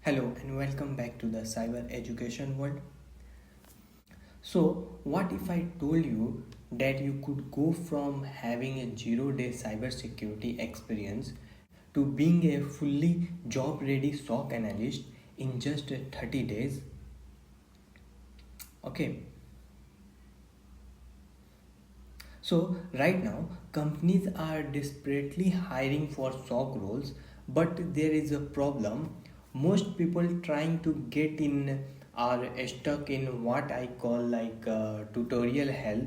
Hello and welcome back to the cyber education world. So, what if I told you that you could go from having a 0-day cybersecurity experience to being a fully job ready SOC analyst in just 30 days? Okay, so right now companies are desperately hiring for SOC roles, but there is a problem. Most people trying to get in are stuck in what I call tutorial hell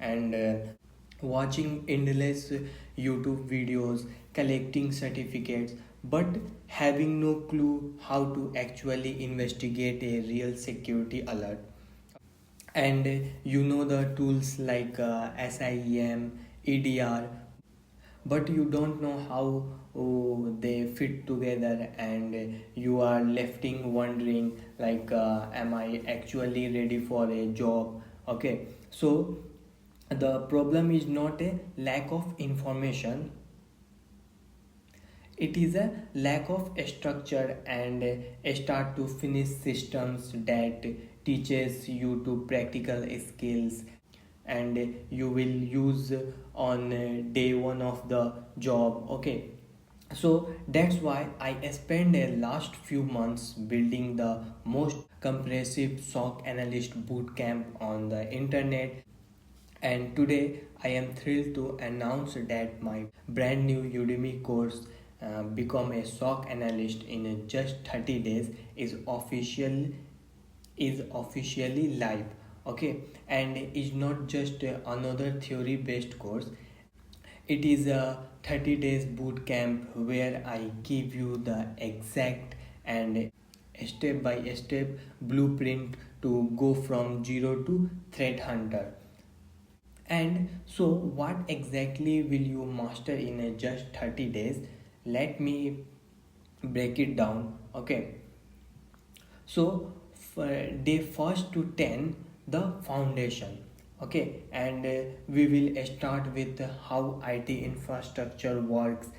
and watching endless YouTube videos, collecting certificates, but having no clue how to actually investigate a real security alert. And you know the tools like SIEM, EDR, but you don't know how they fit together, and you are lefting wondering am I actually ready for a job? Okay, so the problem is not a lack of information, it is a lack of structure and a start to finish systems that teaches you to practical skills and you will use on day one of the job. Okay, so that's why I spent the last few months building the most comprehensive SOC analyst bootcamp on the internet, and today I am thrilled to announce that my brand new Udemy course, Become a SOC Analyst in just 30 days, is officially live. Okay, and is not just another theory based course. It is a 30 days boot camp where I give you the exact and step by step blueprint to go from zero to threat hunter. And so, what exactly will you master in just 30 days? Let me break it down. Okay, so for day first to 10, the foundation. Okay, and we will start with how IT infrastructure works,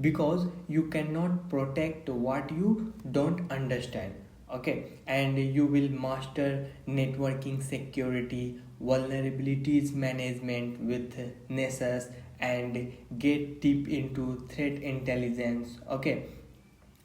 because you cannot protect what you don't understand. Okay, and you will master networking security, vulnerabilities management with nessus, and get deep into threat intelligence. Okay,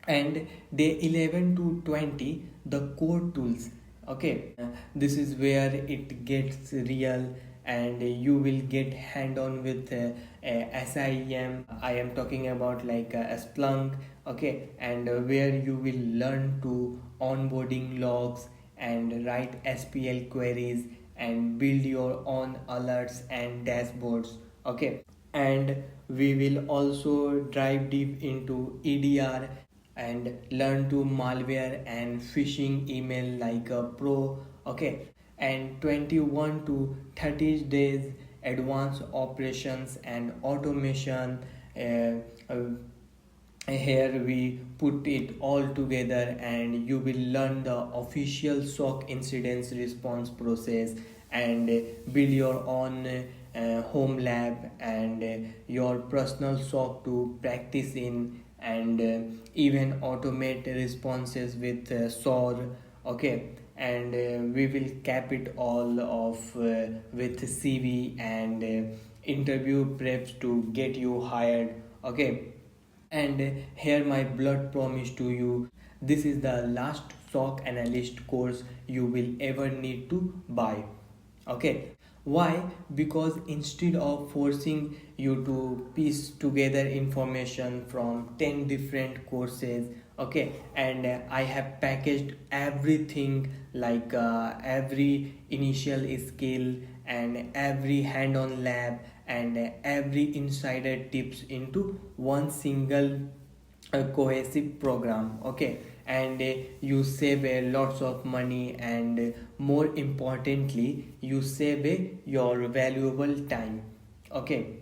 and day 11 to 20, the core tools. Okay, this is where it gets real, and you will get hand on with SIEM. I am talking about Splunk. Okay, and where you will learn to onboarding logs and write SPL queries and build your own alerts and dashboards. Okay, and we will also dive deep into EDR and learn to malware and phishing email like a pro. Okay, and 21 to 30 days advanced operations and automation. Here we put it all together, and you will learn the official SOC incidents response process and build your own home lab and your personal SOC to practice in, and even automate responses with SOAR. Okay, and we will cap it all off with CV and interview preps to get you hired. Okay, and here my blood promise to you, this is the last SOC analyst course you will ever need to buy. Okay, why? Because instead of forcing you to piece together information from 10 different courses, okay, and I have packaged everything every initial skill and every hand on lab and every insider tips into one single cohesive program. Okay, and you save lots of money, and more importantly you save your valuable time. Okay,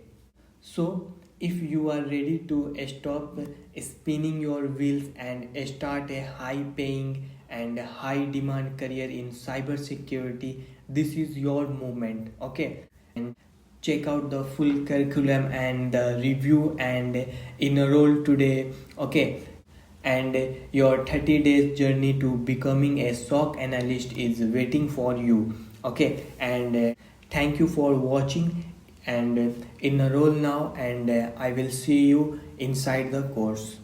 so if you are ready to stop spinning your wheels and start a high paying and high demand career in cybersecurity, this is your moment. Okay, and check out the full curriculum and the review and enroll today. Okay, and your 30 days journey to becoming a SOC analyst is waiting for you. Okay, and thank you for watching, and enroll now, and I will see you inside the course.